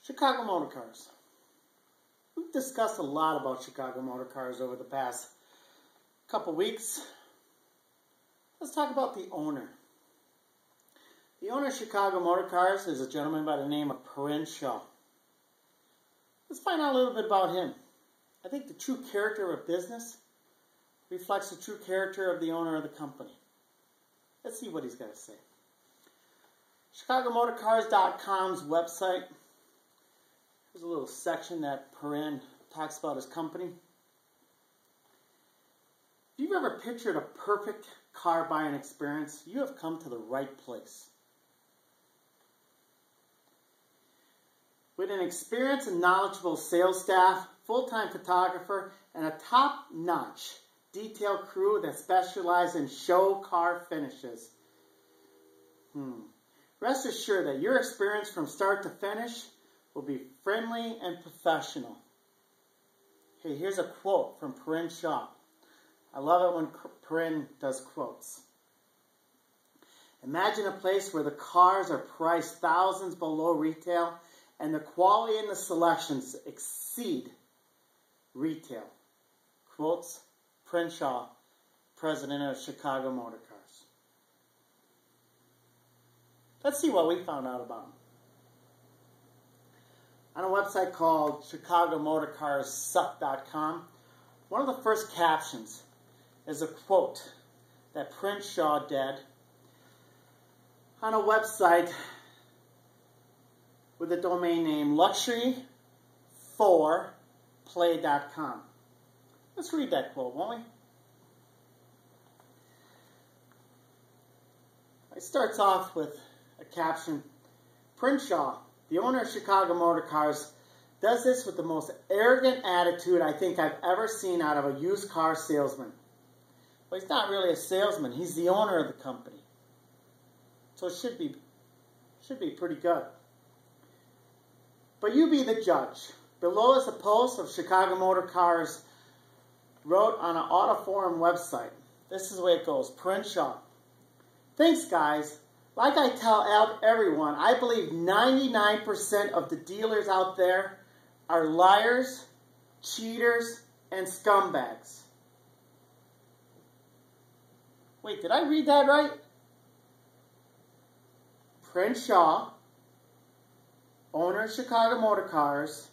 Chicago motor cars. We've discussed a lot about Chicago motor cars over the past couple weeks. Let's talk about the owner. The owner of Chicago motor cars is a gentleman by the name of Parin Shah. Let's find out a little bit about him. I think the true character of business reflects the true character of the owner of the company. Let's see what he's got to say. ChicagoMotorCars.com's website. There's a little section that Parin talks about his company. If you've ever pictured a perfect car buying experience, you have come to the right place. With an experienced and knowledgeable sales staff, full-time photographer, and a top-notch detail crew that specializes in show car finishes. Rest assured that your experience from start to finish will be friendly and professional. Hey, here's a quote from Parin Shah. I love it when Parin does quotes. Imagine a place where the cars are priced thousands below retail and the quality and the selections exceed retail. Quotes, Parin Shah, president of Chicago Motor Cars. Let's see what we found out about him. On a website called ChicagoMotorCarsSuck.com, one of the first captions is a quote that Parin Shah did on a website with the domain name luxury4play.com. Let's read that quote, won't we? It starts off with a caption. Parin Shah, the owner of Chicago Motor Cars, does this with the most arrogant attitude I think I've ever seen out of a used car salesman. Well, he's not really a salesman. He's the owner of the company. So it should be pretty good. But you be the judge. Below is a post of Chicago Motor Cars wrote on an Autoforum website. This is the way it goes. Parin Shah. Thanks, guys. Like I tell everyone, I believe 99% of the dealers out there are liars, cheaters, and scumbags. Wait, did I read that right? Parin Shah, owner of Chicago Motor Cars,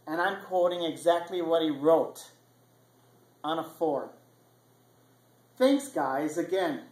and I'm quoting exactly what he wrote on a forum. Thanks, guys, again.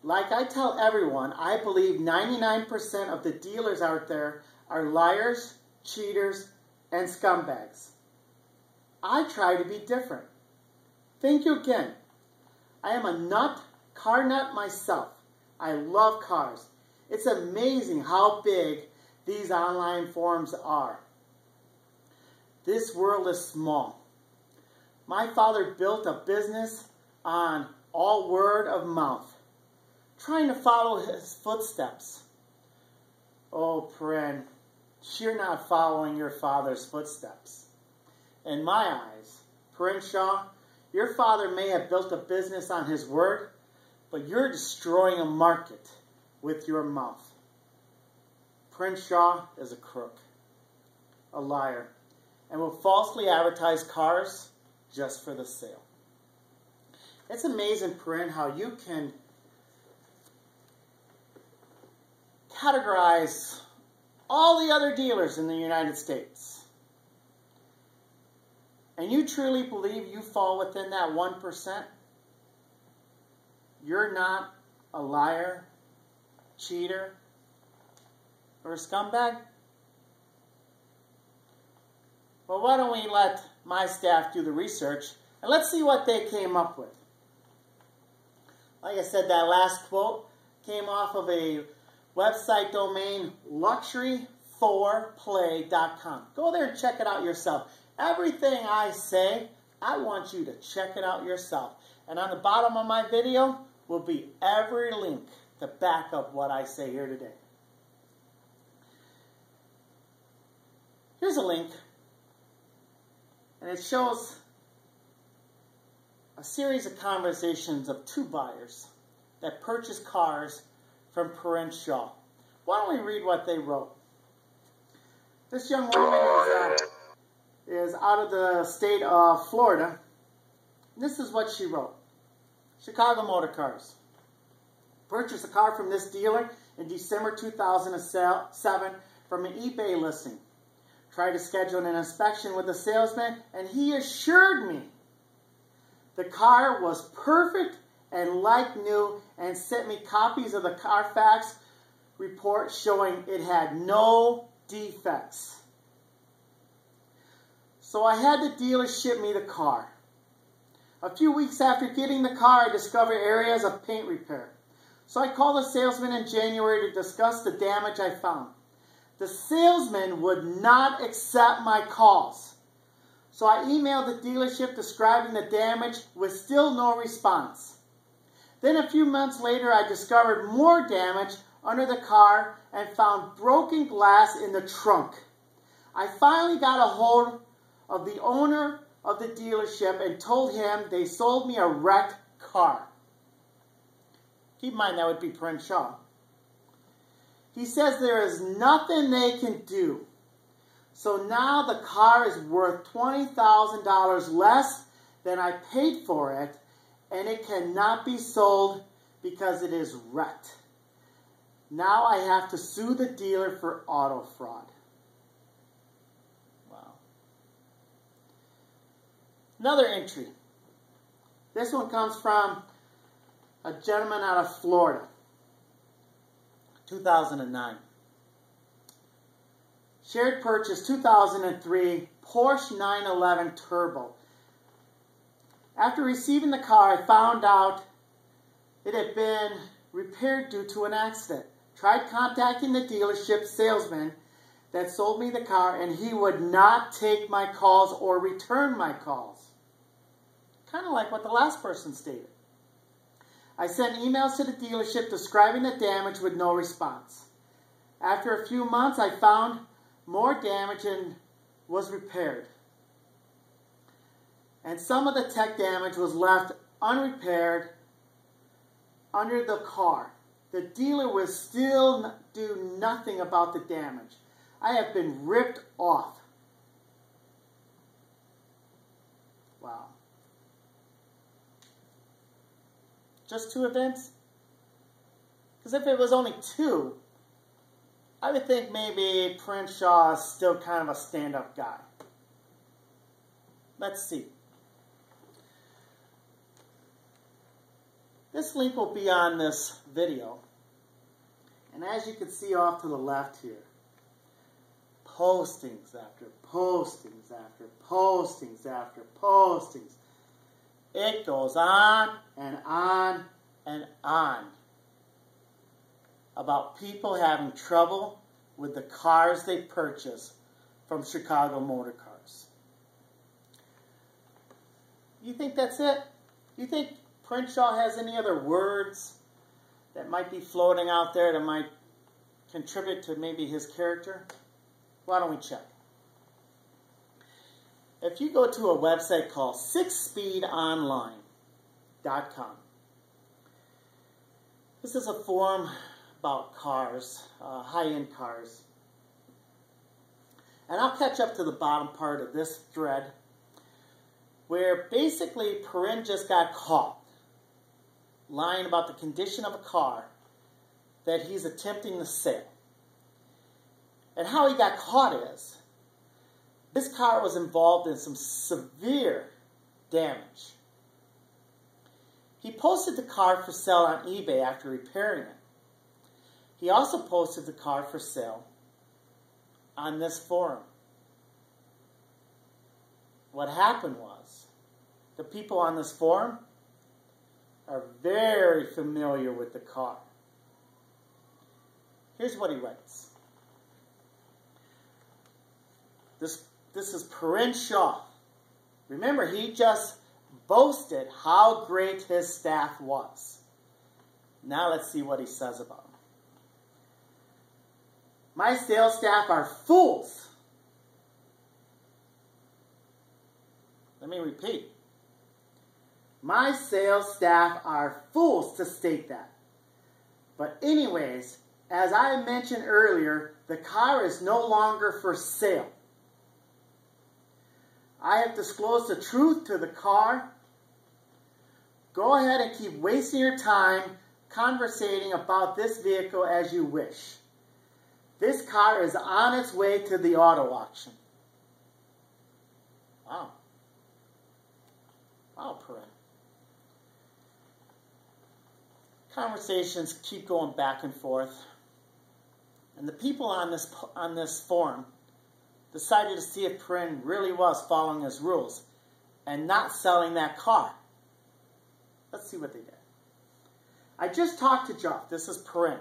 Like I tell everyone, I believe 99% of the dealers out there are liars, cheaters, and scumbags. I try to be different. Thank you again. I am a car nut myself. I love cars. It's amazing how big these online forums are. This world is small. My father built a business on all word of mouth, trying to follow his footsteps. Oh, Parin, you're not following your father's footsteps. In my eyes, Parin Shah, your father may have built a business on his word, but you're destroying a market with your mouth. Parin Shah is a crook, a liar, and will falsely advertise cars just for the sale. It's amazing, Parin, how you can categorize all the other dealers in the United States. And you truly believe you fall within that 1%? You're not a liar, cheater, or a scumbag? Well, why don't we let my staff do the research and let's see what they came up with. Like I said, that last quote came off of a website domain, luxury4play.com. Go there and check it out yourself. Everything I say, I want you to check it out yourself. And on the bottom of my video will be every link to back up what I say here today. Here's a link, and it shows a series of conversations of two buyers that purchased cars from Parin Shah. Why don't we read what they wrote? This young woman is out of the state of Florida. This is what she wrote. Chicago Motor Cars. Purchased a car from this dealer in December 2007 from an eBay listing. Tried to schedule an inspection with the salesman, and he assured me the car was perfect and like new, and sent me copies of the Carfax report showing it had no defects. So I had the dealer ship me the car. A few weeks after getting the car, I discovered areas of paint repair. So I called the salesman in January to discuss the damage I found. The salesman would not accept my calls. So I emailed the dealership describing the damage with still no response. Then a few months later, I discovered more damage under the car and found broken glass in the trunk. I finally got a hold of the owner of the dealership and told him they sold me a wrecked car. Keep in mind that would be Parin Shah. He says there is nothing they can do. So now the car is worth $20,000 less than I paid for it, and it cannot be sold because it is wrecked. Now I have to sue the dealer for auto fraud. Wow. Another entry. This one comes from a gentleman out of Florida. 2009. Shared purchase 2003 Porsche 911 Turbo. After receiving the car, I found out it had been repaired due to an accident. Tried contacting the dealership salesman that sold me the car, and he would not take my calls or return my calls. Kind of like what the last person stated. I sent emails to the dealership describing the damage with no response. After a few months, I found more damage and was repaired. And some of the tech damage was left unrepaired under the car. The dealer will still do nothing about the damage. I have been ripped off. Wow. Just 2 events? Because if it was only 2, I would think maybe Parin Shah is still kind of a stand-up guy. Let's see. This link will be on this video. And as you can see off to the left here, postings after postings after postings after postings. It goes on and on and on about people having trouble with the cars they purchase from Chicago Motor Cars. You think that's it? You think Parin Shah has any other words that might be floating out there that might contribute to maybe his character? Why don't we check? If you go to a website called sixspeedonline.com, this is a forum about cars, high-end cars. And I'll catch up to the bottom part of this thread where basically Parin just got caught lying about the condition of a car that he's attempting to sell. And how he got caught is, this car was involved in some severe damage. He posted the car for sale on eBay after repairing it. He also posted the car for sale on this forum. What happened was, the people on this forum are very familiar with the car. Here's what he writes. This is Parin Shah. Remember, he just boasted how great his staff was. Now let's see what he says about him. My sales staff are fools. Let me repeat. My sales staff are fools to state that. But anyways, as I mentioned earlier, The car is no longer for sale. I have disclosed the truth to the car. Go ahead and keep wasting your time conversating about this vehicle as you wish. This car is on its way to the auto auction. Wow. Wow, Parin. Conversations keep going back and forth. And the people on this forum decided to see if Parin really was following his rules and not selling that car. Let's see what they did. I just talked to Joff. This is Parin.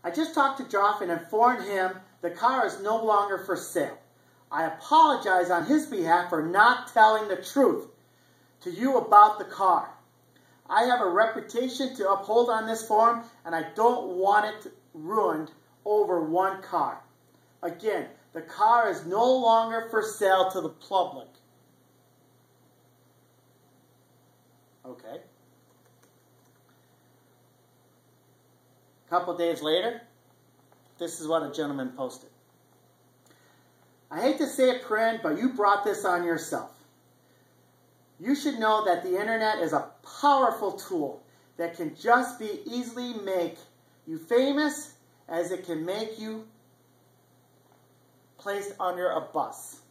I just talked to Joff and informed him the car is no longer for sale. I apologize on his behalf for not telling the truth to you about the car. I have a reputation to uphold on this forum, and I don't want it ruined over one car. Again, the car is no longer for sale to the public. Okay. A couple days later, this is what a gentleman posted. I hate to say it, Parin, but you brought this on yourself. You should know that the internet is a powerful tool that can just be easily make you famous as it can make you placed under a bus.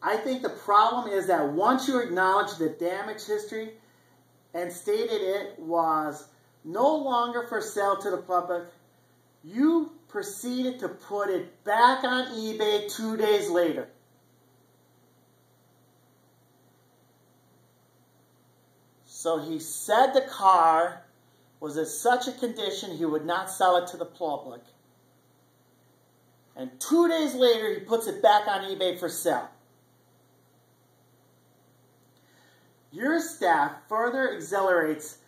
I think the problem is that once you acknowledge the damage history and stated it was no longer for sale to the public, you proceeded to put it back on eBay 2 days later. So he said the car was in such a condition he would not sell it to the public. And 2 days later, he puts it back on eBay for sale. Your staff further accelerates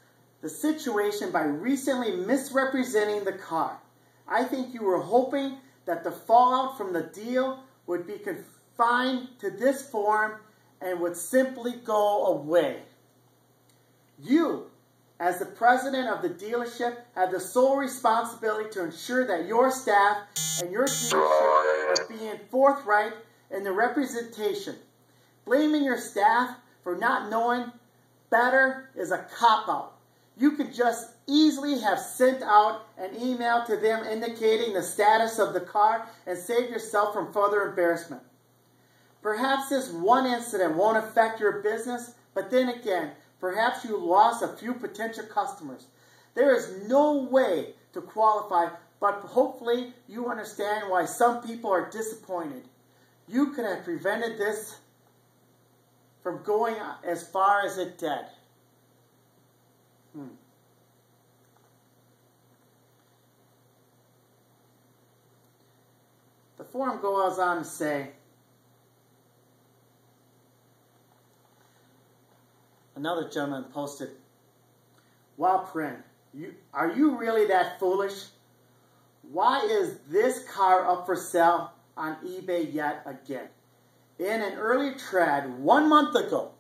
the situation by recently misrepresenting the car. I think you were hoping that the fallout from the deal would be confined to this forum and would simply go away. You, as the president of the dealership, have the sole responsibility to ensure that your staff and your dealership are being forthright in the representation. Blaming your staff for not knowing better is a cop-out. You could just easily have sent out an email to them indicating the status of the car and save yourself from further embarrassment. Perhaps this one incident won't affect your business, but then again, perhaps you lost a few potential customers. There is no way to qualify, but hopefully you understand why some people are disappointed. You could have prevented this from going as far as it did. The forum goes on to say, another gentleman posted, wow, Parin, are you really that foolish? Why is this car up for sale on eBay yet again? In an earlier thread 1 month ago,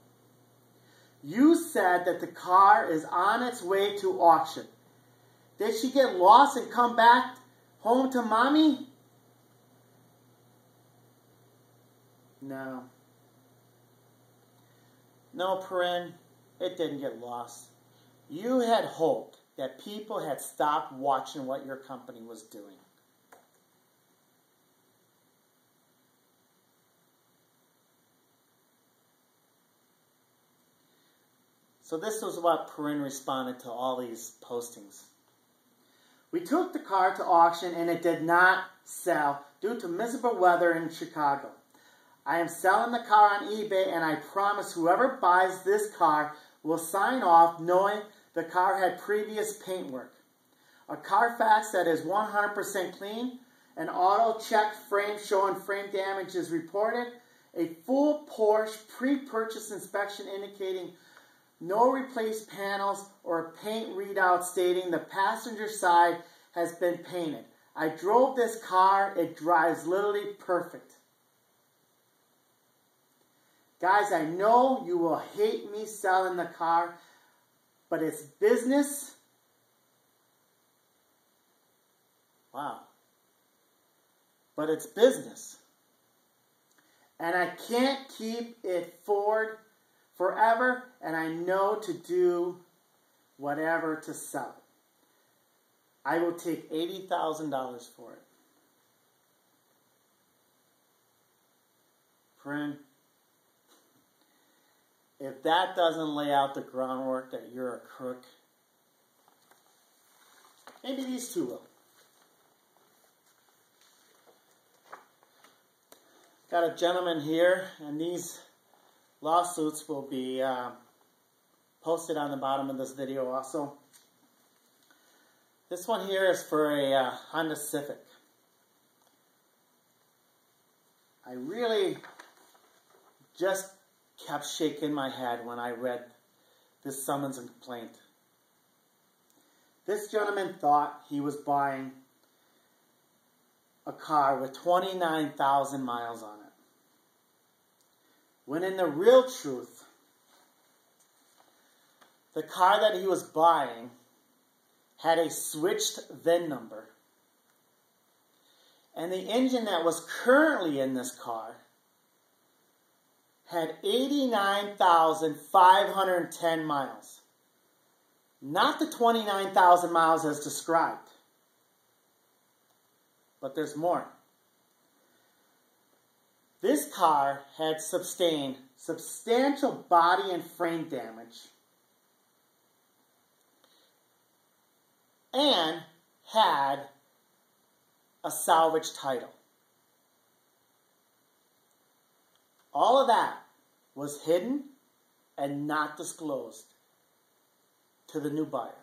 you said that the car is on its way to auction. Did she get lost and come back home to mommy? No. No, Parin, it didn't get lost. You had hoped that people had stopped watching what your company was doing. So this was what Parin responded to all these postings. We took the car to auction and it did not sell due to miserable weather in Chicago. I am selling the car on eBay and I promise whoever buys this car will sign off knowing the car had previous paintwork. A Carfax that is 100% clean, an auto-check frame showing frame damage is reported, a full Porsche pre-purchase inspection indicating no replaced panels or a paint readout stating the passenger side has been painted. I drove this car, it drives literally perfect. Guys, I know you will hate me selling the car, but it's business. Wow. But it's business. And I can't keep it Ford forever, and I know to do whatever to sell it. I will take $80,000 for it. Parin, if that doesn't lay out the groundwork that you're a crook, maybe these two will. Got a gentleman here, and these lawsuits will be posted on the bottom of this video also. This one here is for a Honda Civic. I really just kept shaking my head when I read this summons and complaint. This gentleman thought he was buying a car with 29,000 miles on it. When in the real truth, the car that he was buying had a switched VIN number. And the engine that was currently in this car had 89,510 miles. Not the 29,000 miles as described. But there's more. This car had sustained substantial body and frame damage and had a salvage title. All of that was hidden and not disclosed to the new buyer.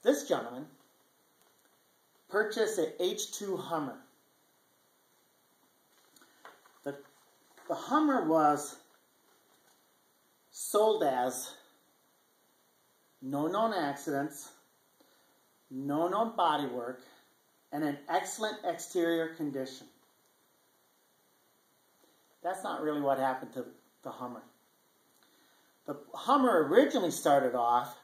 This gentleman purchased an H2 Hummer. The Hummer was sold as no known accidents, no known bodywork, and an excellent exterior condition. That's not really what happened to the Hummer. The Hummer originally started off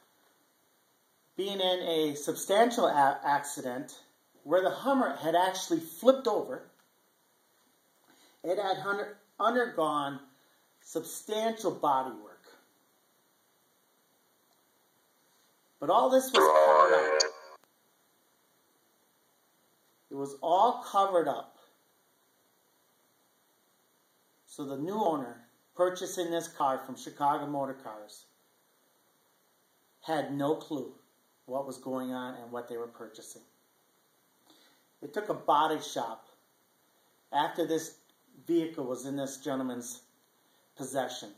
being in a substantial accident where the Hummer had actually flipped over. It had undergone substantial body work. But all this was covered up. It was all covered up. So the new owner purchasing this car from Chicago Motor Cars had no clue what was going on and what they were purchasing. It took a body shop after this vehicle was in this gentleman's possession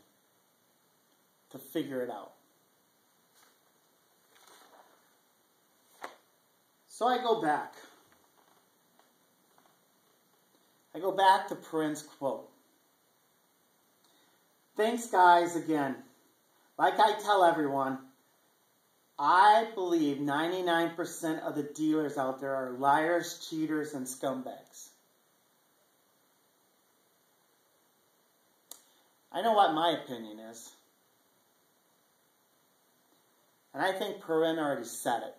to figure it out. So I go back. I go back to Parin's quote. Thanks, guys, again. Like I tell everyone, I believe 99% of the dealers out there are liars, cheaters, and scumbags. I know what my opinion is. And I think Parin already said it.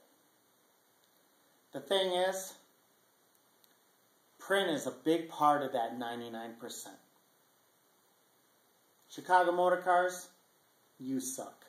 The thing is, Parin is a big part of that 99%. Chicago Motor Cars, you suck.